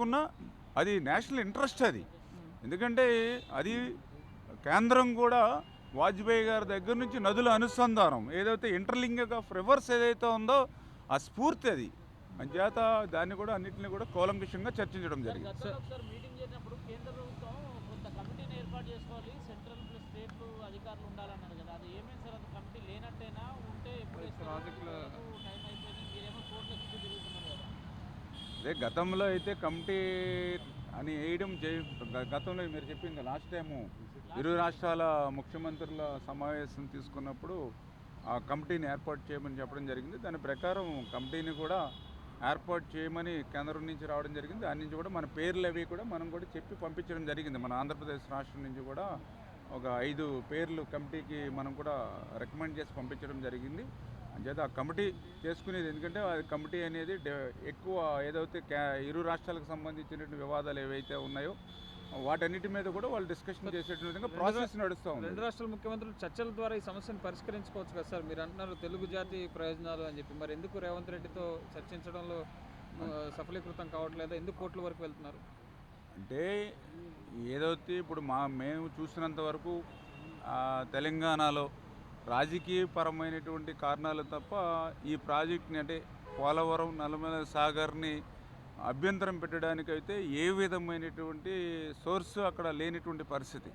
లేకున్నా అది national interest. అది ఎందుకంటే అది కేంద్రం కూడా వాజ్పేయి గారి దగ్గర నుంచి నదుల అనుసంధానం ఏదైతే ఇంటర్లింక్ ఆఫ్ రివర్స్ ఏదైతే ఉందో ఆ స్ఫూర్తి అది. అంచేత దాన్ని కూడా అన్నింటినీ కూడా కూలంకషంగా చర్చించడం జరిగింది. అదే గతంలో అయితే కమిటీ అని వేయడం గతంలో మీరు చెప్పింది లాస్ట్ టైము ఇరు రాష్ట్రాల ముఖ్యమంత్రుల సమావేశం తీసుకున్నప్పుడు ఆ కమిటీని ఏర్పాటు చేయమని చెప్పడం జరిగింది. దాని ప్రకారం కమిటీని కూడా ఏర్పాటు చేయమని కేంద్రం నుంచి రావడం జరిగింది. దాని నుంచి కూడా మన పేర్లు అవి కూడా మనం కూడా చెప్పి పంపించడం జరిగింది. మన ఆంధ్రప్రదేశ్ రాష్ట్రం నుంచి కూడా ఒక 5 పేర్లు కమిటీకి మనం కూడా రికమెండ్ చేసి పంపించడం జరిగింది. అంచేత ఆ కమిటీ చేసుకునేది ఎందుకంటే ఆ కమిటీ అనేది ఎక్కువ ఏదైతే ఇరు రాష్ట్రాలకు సంబంధించిన వివాదాలు ఏవైతే ఉన్నాయో వాటన్నిటి మీద కూడా వాళ్ళు డిస్కషన్ చేసేట విధంగా ప్రాసెస్ నడుస్తూ ఉంది. 2 రాష్ట్రాల ముఖ్యమంత్రులు చర్చల ద్వారా ఈ సమస్యను పరిష్కరించుకోవచ్చు కదా సార్. మీరు అంటున్నారు తెలుగు జాతి ప్రయోజనాలు అని చెప్పి, మరి ఎందుకు రేవంత్ రెడ్డితో చర్చించడంలో సఫలీకృతం కావట్లేదా? ఎందుకు కోర్టుల వరకు వెళ్తున్నారు? అంటే ఏదైతే ఇప్పుడు మేము చూసినంత వరకు తెలంగాణలో రాజకీయపరమైనటువంటి కారణాలు తప్ప ఈ ప్రాజెక్ట్ని అంటే పోలవరం నల్లమల సాగర్ని అభ్యంతరం పెట్టడానికైతే ఏ విధమైనటువంటి సోర్సు అక్కడ లేనిటువంటి పరిస్థితి.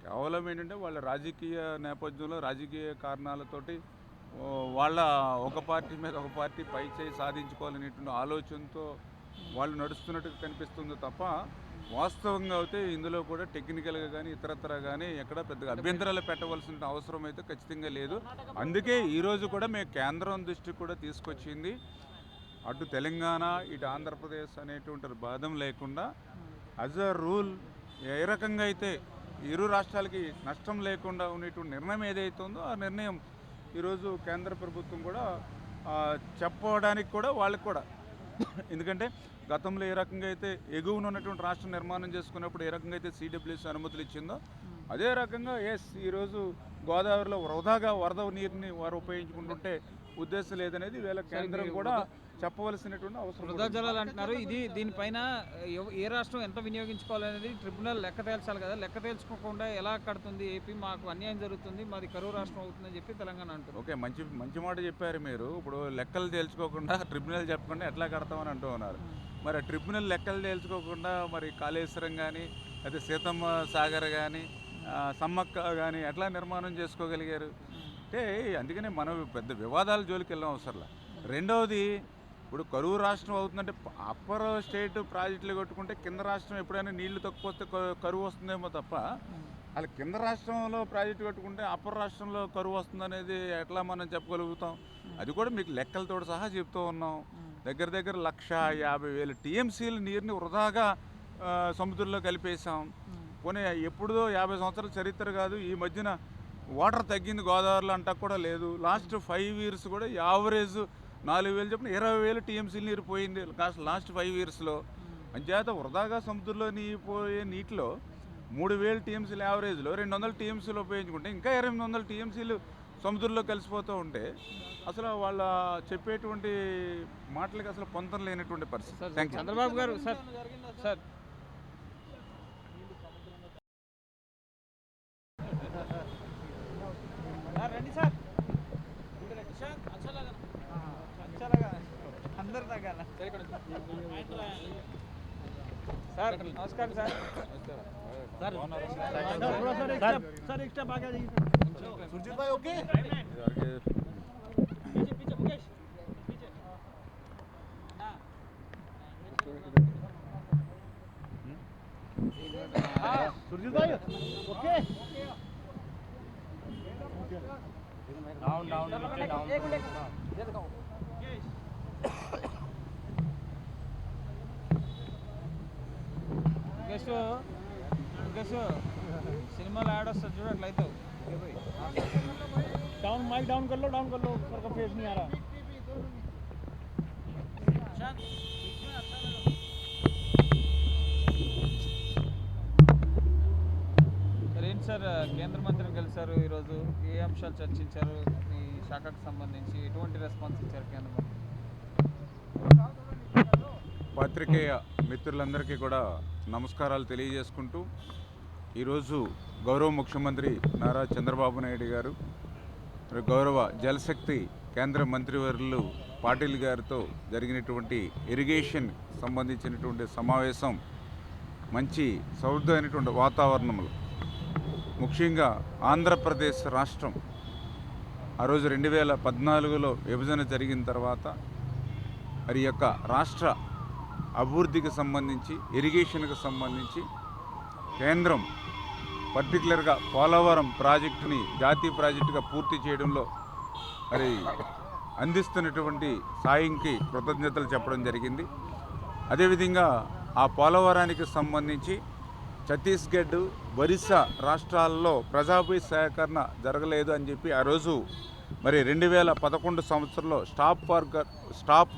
కేవలం ఏంటంటే వాళ్ళ రాజకీయ నేపథ్యంలో రాజకీయ కారణాలతోటి వాళ్ళ ఒక పార్టీ మీద ఒక పార్టీ పై చేయి సాధించుకోవాలనేటువంటి ఆలోచనతో వాళ్ళు నడుస్తున్నట్టుగా కనిపిస్తుంది తప్ప వాస్తవంగా అయితే ఇందులో కూడా టెక్నికల్గా కానీ ఇతరత్ర కానీ ఎక్కడ పెద్దగా అభ్యంతరాలు పెట్టవలసిన అవసరం అయితే ఖచ్చితంగా లేదు. అందుకే ఈరోజు కూడా మేము కేంద్రం దృష్టికి కూడా తీసుకొచ్చింది. అటు తెలంగాణ ఇటు ఆంధ్రప్రదేశ్ అనేటువంటి భేదం లేకుండా యాజ్ అ రూల్ ఏ రకంగా అయితే ఇరు రాష్ట్రాలకి నష్టం లేకుండా ఉండేటువంటి నిర్ణయం ఏదైతే ఉందో ఆ నిర్ణయం ఈరోజు కేంద్ర ప్రభుత్వం కూడా చెప్పడానికి కూడా వాళ్ళకి కూడా ఎందుకంటే గతంలో ఏ రకంగా అయితే ఎగువన ఉన్నటువంటి రాష్ట్రం నిర్మాణం చేసుకున్నప్పుడు ఏ రకంగా అయితే సిడబ్ల్యూసీ అనుమతులు ఇచ్చిందో అదే రకంగా ఈరోజు గోదావరిలో వృధాగా వరద నీరుని వారు ఉపయోగించుకుంటుంటే ఉద్దేశం లేదనేది వీళ్ళ కేంద్రం కూడా చెప్పవలసినటువంటి అవసరం. వృధా జలాలు అంటున్నారు. దీనిపైన ఏ రాష్ట్రం ఎంత వినియోగించుకోవాలనేది ట్రిబ్యునల్ లెక్క తేల్చాలి కదా. లెక్క తేల్చుకోకుండా ఎలా కడుతుంది ఏపీ, మాకు అన్యాయం జరుగుతుంది, మాది కరువు రాష్ట్రం అవుతుందని చెప్పి తెలంగాణ అంటారు. ఓకే, మంచి మాట చెప్పారు మీరు. ఇప్పుడు లెక్కలు తేల్చుకోకుండా ట్రిబ్యునల్ చెప్పకుండా ఎట్లా కడతామని అంటూ ఉన్నారు. మరి ట్రిబ్యునల్ లెక్కలు తేల్చుకోకుండా మరి కాళేశ్వరం కానీ అయితే సీతమ్మ సాగర్ కానీ సమ్మక్క కానీ ఎట్లా నిర్మాణం చేసుకోగలిగారు అంటే అందుకనే మనం పెద్ద వివాదాల జోలికి వెళ్ళడం అవసరంలా. రెండవది ఇప్పుడు కరువు రాష్ట్రం అవుతుందంటే అప్పర్ స్టేట్ ప్రాజెక్టులు కొట్టుకుంటే కింద రాష్ట్రం ఎప్పుడైనా నీళ్లు తక్కువ వస్తే కరువు వస్తుందేమో తప్ప అలా కింద రాష్ట్రంలో ప్రాజెక్టు కట్టుకుంటే అప్పర్ రాష్ట్రంలో కరువు వస్తుందనేది ఎట్లా మనం చెప్పగలుగుతాం? అది కూడా మీకు లెక్కలతో సహా చెప్తూ ఉన్నాం. దగ్గర 1,50,000 టీఎంసీల నీరుని వృధాగా సముద్రంలో కలిపేసాం. పోనీ ఎప్పుడో 50 సంవత్సరాల చరిత్ర కాదు, ఈ మధ్యన వాటర్ తగ్గింది గోదావరిలో అంటా కూడా లేదు. లాస్ట్ 5 ఇయర్స్ కూడా యావరేజ్ 4,000 చొప్పున 20,000 టీఎంసీల నీరు పోయింది లాస్ట్ 5 ఇయర్స్లో. అంచేత వృధాగా సముద్రంలో పోయే నీటిలో 3,000 టీఎంసీలు యావరేజ్లో 200 టీఎంసీలు ఉపయోగించుకుంటే ఇంకా 800 టీఎంసీలు సముద్రంలో కలిసిపోతూ ఉంటే అసలు వాళ్ళ చెప్పేటువంటి మాటలకి అసలు పొంతం లేనటువంటి పరిస్థితి. చంద్రబాబు గారు సార్ రండి సార్, అందరు తగ్గాల సార్. నమస్కారం సార్. సార్ ఎక్స్ట్రా బాగా सुरजीत भाई ओके पीछे पीछे मुकेश पीछे हां सुरजीत भाई ओके डाउन डाउन नीचे डाउन एक मिनट ये दिखाओ मुकेश सिनेमा యాడ్ వస్తుంది చూడు అట్లయితే डाउन माइक डाउन कर लो सर का फेस नहीं आ रहा। ఏంటి సార్ కేంద్ర మంత్రిని కలిశారు ఈరోజు, ఏ అంశాలు చర్చించారు, మీ శాఖకు సంబంధించి ఎటువంటి రెస్పాన్స్ ఇచ్చారు కేంద్ర మంత్రి? పత్రికేయ మిత్రులందరికీ కూడా నమస్కారాలు తెలియజేసుకుంటూ ఈరోజు గౌరవ ముఖ్యమంత్రి నారా చంద్రబాబు నాయుడు గారు, గౌరవ జలశక్తి కేంద్ర మంత్రివర్యులు పాటిల్ గారితో జరిగినటువంటి ఇరిగేషన్ సంబంధించినటువంటి సమావేశం మంచి సౌహృదమైనటువంటి వాతావరణంలో, ముఖ్యంగా ఆంధ్రప్రదేశ్ రాష్ట్రం ఆ రోజు 2014లో విభజన జరిగిన తర్వాత మరి యొక్క రాష్ట్ర అభివృద్ధికి సంబంధించి, ఇరిగేషన్కి సంబంధించి కేంద్రం పర్టికులర్గా పోలవరం ప్రాజెక్టుని జాతీయ ప్రాజెక్టుగా పూర్తి చేయడంలో మరి అందిస్తున్నటువంటి సాయంకి కృతజ్ఞతలు చెప్పడం జరిగింది. అదేవిధంగా ఆ పోలవరానికి సంబంధించి ఛత్తీస్గఢ్, ఒరిస్సా రాష్ట్రాల్లో ప్రజాభి సేకరణ జరగలేదు అని చెప్పి ఆ రోజు మరి 2011 సంవత్సరంలో స్టాప్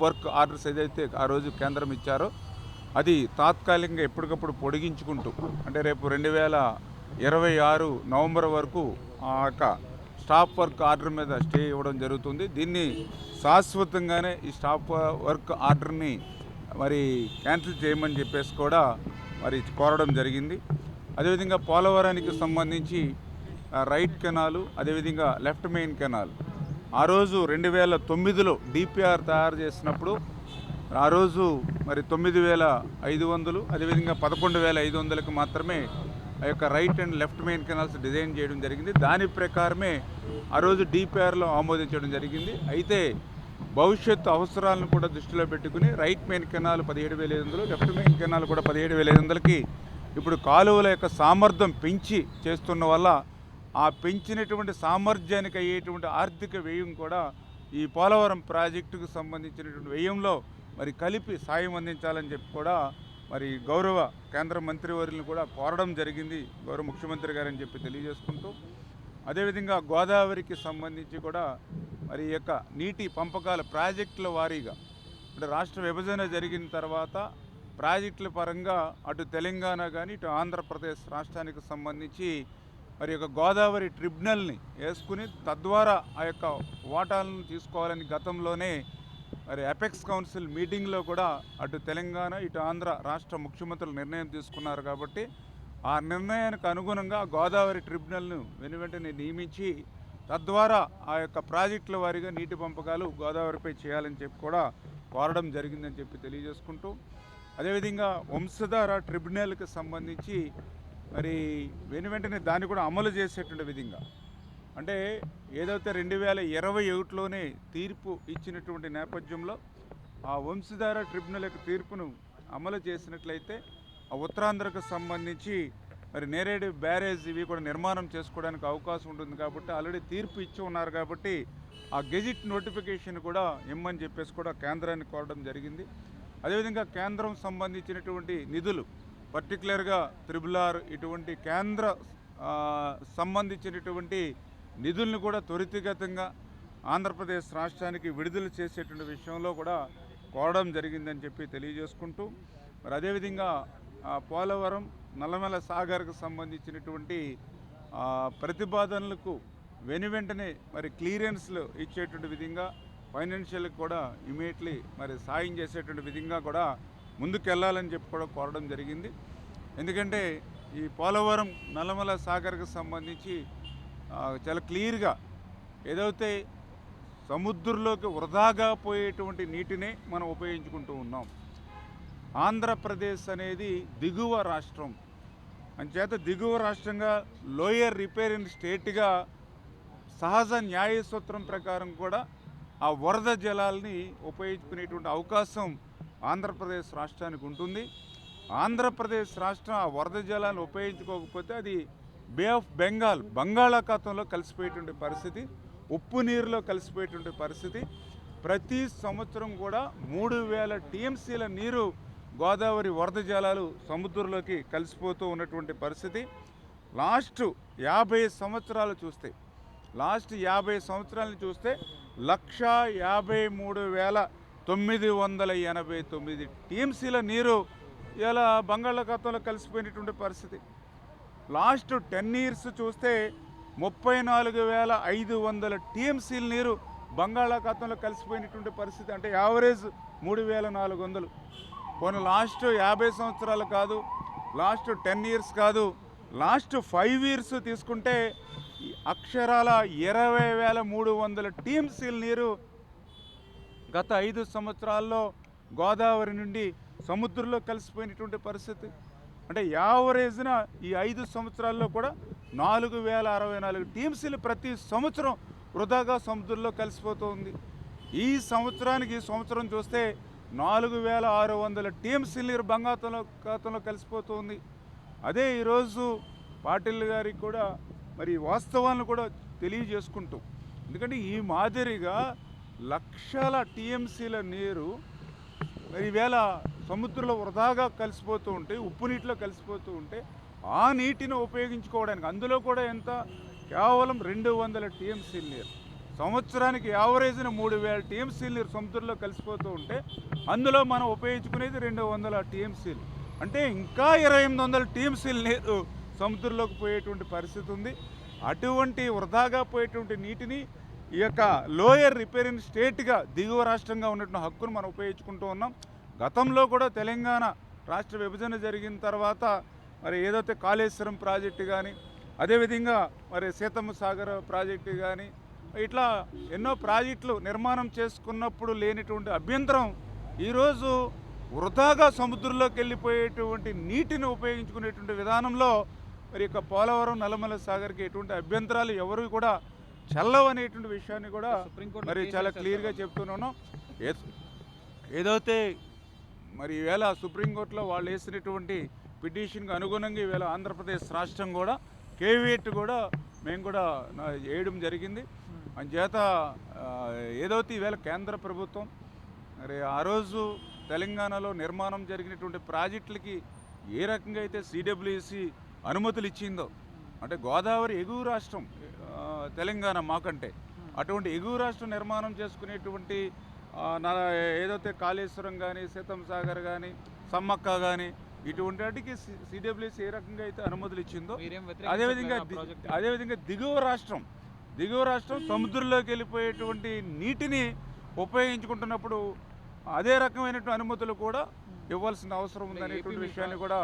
వర్క్ ఆర్డర్స్ ఏదైతే ఆ రోజు కేంద్రం ఇచ్చారో అది తాత్కాలికంగా ఎప్పటికప్పుడు పొడిగించుకుంటూ, అంటే రేపు 2026 నవంబర్ వరకు ఆ యొక్క స్టాప్ వర్క్ ఆర్డర్ మీద స్టే ఇవ్వడం జరుగుతుంది. దీన్ని శాశ్వతంగానే ఈ స్టాప్ వర్క్ ఆర్డర్ని మరి క్యాన్సిల్ చేయమని చెప్పేసి కూడా మరి కోరడం జరిగింది. అదేవిధంగా పోలవరానికి సంబంధించి రైట్ కెనాలు, అదేవిధంగా లెఫ్ట్ మెయిన్ కెనాల్ ఆ రోజు 2009లో డిపిఆర్ తయారు చేసినప్పుడు ఆ రోజు మరి 9,500, అదేవిధంగా 11,500కి మాత్రమే ఆ యొక్క right and left main canals design చేయడం జరిగింది. దాని ప్రకారమే ఆ రోజు డిపిఆర్లో ఆమోదించడం జరిగింది. అయితే భవిష్యత్తు అవసరాలను కూడా దృష్టిలో పెట్టుకుని right main canal 17,500, left main canal కూడా 17,500కి ఇప్పుడు కాలువల యొక్క సామర్థ్యం పెంచి చేస్తున్న వల్ల ఆ పెంచినటువంటి సామర్థ్యానికి అయ్యేటువంటి ఆర్థిక వ్యయం కూడా ఈ పోలవరం ప్రాజెక్టుకు సంబంధించినటువంటి వ్యయంలో మరి కలిపి సాయం అందించాలని చెప్పి కూడా మరి గౌరవ కేంద్ర మంత్రివర్యులను కూడా కోరడం జరిగింది గౌరవ ముఖ్యమంత్రి గారని చెప్పి తెలియజేసుకుంటూ, అదేవిధంగా గోదావరికి సంబంధించి కూడా మరి ఈ యొక్క నీటి పంపకాల ప్రాజెక్టుల వారీగా, అంటే రాష్ట్ర విభజన జరిగిన తర్వాత ప్రాజెక్టుల పరంగా అటు తెలంగాణ కానీ ఇటు ఆంధ్రప్రదేశ్ రాష్ట్రానికి సంబంధించి మరి యొక్క గోదావరి ట్రిబ్యునల్ని వేసుకుని తద్వారా ఆ యొక్క వాటాలను తీసుకోవాలని గతంలోనే మరి అపెక్స్ కౌన్సిల్ మీటింగ్లో కూడా అటు తెలంగాణ ఇటు ఆంధ్ర రాష్ట్ర ముఖ్యమంత్రులు నిర్ణయం తీసుకున్నారు. కాబట్టి ఆ నిర్ణయానికి అనుగుణంగా గోదావరి ట్రిబ్యునల్ను వెనువెంటనే నియమించి తద్వారా ఆ యొక్క ప్రాజెక్టుల వారీగా నీటి పంపకాలు గోదావరిపై చేయాలని చెప్పి కూడా కోరడం జరిగిందని చెప్పి తెలియజేసుకుంటూ, అదేవిధంగా వంశధార ట్రిబ్యునల్కి సంబంధించి మరి వెనువెంటనే దాన్ని కూడా అమలు చేసేటువంటి విధంగా, అంటే ఏదైతే 2021లోనే తీర్పు ఇచ్చినటువంటి నేపథ్యంలో ఆ వంశధార ట్రిబ్యునల్ యొక్క తీర్పును అమలు చేసినట్లయితే ఆ ఉత్తరాంధ్రకు సంబంధించి మరి నేరేడు బ్యారేజ్ ఇవి కూడా నిర్మాణం చేసుకోవడానికి అవకాశం ఉంటుంది. కాబట్టి ఆల్రెడీ తీర్పు ఇచ్చి ఉన్నారు కాబట్టి ఆ గెజిట్ నోటిఫికేషన్ కూడా ఇమ్మని చెప్పేసి కూడా కేంద్రాన్ని కోరడం జరిగింది. అదేవిధంగా కేంద్రం సంబంధించినటువంటి నిధులు, పర్టికులర్గా RRR ఇటువంటి కేంద్ర సంబంధించినటువంటి నిధులను కూడా త్వరితగతంగా ఆంధ్రప్రదేశ్ రాష్ట్రానికి విడుదల చేసేటువంటి విషయంలో కూడా కోరడం జరిగిందని చెప్పి తెలియజేసుకుంటూ, మరి అదేవిధంగా పోలవరం నల్లమల సాగర్కు సంబంధించినటువంటి ప్రతిపాదనలకు వెనువెంటనే మరి క్లియరెన్స్లు ఇచ్చేటువంటి విధంగా, ఫైనాన్షియల్కి కూడా ఇమీడియట్లీ మరి సాయం చేసేటువంటి విధంగా కూడా ముందుకెళ్ళాలని చెప్పి కూడా కోరడం జరిగింది. ఎందుకంటే ఈ పోలవరం నల్లమల సాగర్కు సంబంధించి చాలా క్లియర్గా ఏదైతే సముద్రంలోకి వృధాగా పోయేటువంటి నీటినే మనం ఉపయోగించుకుంటూ ఉన్నాం. ఆంధ్రప్రదేశ్ అనేది దిగువ రాష్ట్రం, అంచేత దిగువ రాష్ట్రంగా లోయర్ రిపేరింగ్ స్టేట్గా సహజ న్యాయ సూత్రం ప్రకారం కూడా ఆ వరద జలాల్ని ఉపయోగించుకునేటువంటి అవకాశం ఆంధ్రప్రదేశ్ రాష్ట్రానికి ఉంటుంది. ఆంధ్రప్రదేశ్ రాష్ట్రం ఆ వరద జలాన్ని ఉపయోగించుకోకపోతే అది బే ఆఫ్ బెంగాల్, బంగాళాఖాతంలో కలిసిపోయేటువంటి పరిస్థితి, ఉప్పు నీరులో కలిసిపోయేటువంటి పరిస్థితి. ప్రతి సంవత్సరం కూడా 3,000 టీఎంసీల నీరు గోదావరి వరద జలాలు సముద్రంలోకి కలిసిపోతూ ఉన్నటువంటి పరిస్థితి. లాస్ట్ 50 సంవత్సరాలు చూస్తే 1,53,989 టీఎంసీల నీరు ఇలా బంగాళాఖాతంలో కలిసిపోయినటువంటి పరిస్థితి. లాస్ట్ 10 ఇయర్స్ చూస్తే 34,500 టీఎంసీల నీరు బంగాళాఖాతంలో కలిసిపోయినటువంటి పరిస్థితి. అంటే యావరేజ్ 3,400. పోనీ లాస్ట్ 50 సంవత్సరాలు కాదు, లాస్ట్ 10 ఇయర్స్ కాదు, లాస్ట్ 5 ఇయర్స్ తీసుకుంటే ఈ అక్షరాల 20,300 టీఎంసీల నీరు గత 5 సంవత్సరాల్లో గోదావరి నుండి సముద్రంలో కలిసిపోయినటువంటి పరిస్థితి. అంటే యావరేజ్న ఈ 5 సంవత్సరాల్లో కూడా 4,064 టీఎంసీలు ప్రతి సంవత్సరం వృధాగా సముద్రంలో కలిసిపోతుంది. ఈ సంవత్సరం చూస్తే 4,600 టీఎంసీల నీరు బంగాళాఖాతంలో కలిసిపోతుంది. అదే ఈరోజు పాటిల్ గారికి కూడా మరి వాస్తవాలను కూడా తెలియజేసుకుంటూ, ఎందుకంటే ఈ మాదిరిగా లక్షల టీఎంసీల నీరు మరి ఈవేళ సముద్రంలో వృధాగా కలిసిపోతూ ఉంటే, ఉప్పు నీటిలో కలిసిపోతూ ఉంటే ఆ నీటిని ఉపయోగించుకోవడానికి అందులో కూడా ఎంత కేవలం 200 టీఎంసీల నీరు, సంవత్సరానికి యావరేజ్న 3,000 టీఎంసీల నీరు సముద్రంలో కలిసిపోతూ ఉంటే అందులో మనం ఉపయోగించుకునేది 200 టీఎంసీలు. అంటే ఇంకా 2,800 టీఎంసీల నీరు సముద్రంలోకి పోయేటువంటి పరిస్థితి ఉంది. అటువంటి వృధాగా పోయేటువంటి నీటిని ఈ యొక్క లోయర్ రిపేరింగ్ స్టేట్గా దిగువ రాష్ట్రంగా ఉన్నటువంటి హక్కును మనం ఉపయోగించుకుంటూ ఉన్నాం. గతంలో కూడా తెలంగాణ రాష్ట్ర విభజన జరిగిన తర్వాత మరి ఏదైతే కాళేశ్వరం ప్రాజెక్టు కానీ, అదేవిధంగా మరి సీతమ్మ సాగర్ ప్రాజెక్టు కానీ, ఇట్లా ఎన్నో ప్రాజెక్టులు నిర్మాణం చేసుకున్నప్పుడు లేనిటువంటి అభ్యంతరం ఈరోజు వృధాగా సముద్రంలోకి వెళ్ళిపోయేటువంటి నీటిని ఉపయోగించుకునేటువంటి విధానంలో మరి ఇక పోలవరం నల్లమల సాగర్కి ఎటువంటి అభ్యంతరాలు ఎవరు కూడా చల్లవనేటువంటి విషయాన్ని కూడా మరి చాలా క్లియర్గా చెప్తున్నాను. ఏదైతే మరి ఈవేళ సుప్రీంకోర్టులో వాళ్ళు వేసినటువంటి పిటిషన్కి అనుగుణంగా ఈవేళ ఆంధ్రప్రదేశ్ రాష్ట్రం కూడా కేవీఎట్ కూడా మేము కూడా వేయడం జరిగింది. అందుచేత ఏదైతే ఈవేళ కేంద్ర ప్రభుత్వం మరి ఆ రోజు తెలంగాణలో నిర్మాణం జరిగినటువంటి ప్రాజెక్టులకి ఏ రకంగా అయితే సిడబ్ల్యూసి అనుమతులు ఇచ్చిందో, అంటే గోదావరి ఎగువ రాష్ట్రం తెలంగాణ మాకంటే, అటువంటి ఎగువ రాష్ట్రం నిర్మాణం చేసుకునేటువంటి ఏదైతే కాళేశ్వరం కానీ, సీతమ్మ సాగర్ కానీ, సమ్మక్క కానీ, ఇటువంటి వాటికి సిడబ్ల్యూసి ఏ రకంగా అయితే అనుమతులు ఇచ్చిందో అదేవిధంగా దిగువ రాష్ట్రం సముద్రంలోకి వెళ్ళిపోయేటువంటి నీటిని ఉపయోగించుకుంటున్నప్పుడు అదే రకమైనటువంటి అనుమతులు కూడా ఇవ్వాల్సిన అవసరం ఉందనేటువంటి విషయాన్ని కూడా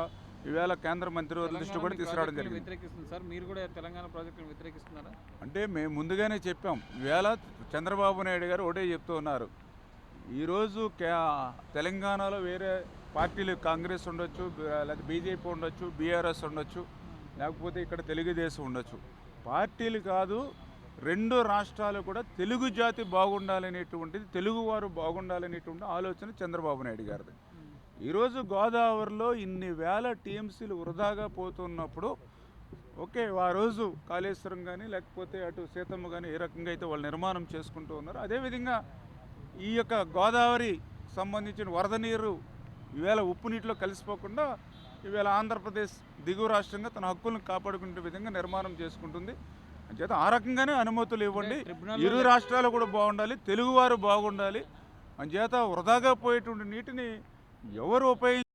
ఈవేళ కేంద్ర మంత్రివర్యుల దృష్టి కూడా తీసుకురావడం జరిగింది. సార్ మీరు కూడా తెలంగాణ ప్రాజెక్టును వ్యతిరేకిస్తున్నారా? అంటే మేము ముందుగానే చెప్పాం. ఈవేళ చంద్రబాబు నాయుడు గారు ఒకటే చెప్తూ ఉన్నారు, ఈరోజు తెలంగాణలో వేరే పార్టీలు కాంగ్రెస్ ఉండొచ్చు, లేకపోతే బీజేపీ ఉండొచ్చు, బీఆర్ఎస్ ఉండొచ్చు, లేకపోతే ఇక్కడ తెలుగుదేశం ఉండొచ్చు, పార్టీలు కాదు, 2 రాష్ట్రాలు కూడా తెలుగు జాతి బాగుండాలనేటువంటిది, తెలుగువారు బాగుండాలనేటువంటి ఆలోచన చంద్రబాబు నాయుడు గారిది. ఈరోజు గోదావరిలో ఇన్ని వేల టీఎంసీలు వృధాగా పోతున్నప్పుడు ఓకే, ఆ రోజు కాళేశ్వరం కానీ లేకపోతే అటు సీతమ్మ కానీ ఏ రకంగా అయితే వాళ్ళు నిర్మాణం చేసుకుంటూ ఉన్నారు, అదేవిధంగా ఈ యొక్క గోదావరి సంబంధించిన వరద నీరు ఈవేళ ఉప్పు నీటిలో కలిసిపోకుండా ఈవేళ ఆంధ్రప్రదేశ్ దిగువ రాష్ట్రంగా తన హక్కులను కాపాడుకునే విధంగా నిర్మాణం చేసుకుంటుంది. అంచేత ఆ రకంగానే అనుమతులు ఇవ్వండి. ఇరు రాష్ట్రాలు కూడా బాగుండాలి, తెలుగువారు బాగుండాలి. అంచేత వృధాగా పోయేటువంటి నీటిని ఎవరు ఉపయోగించి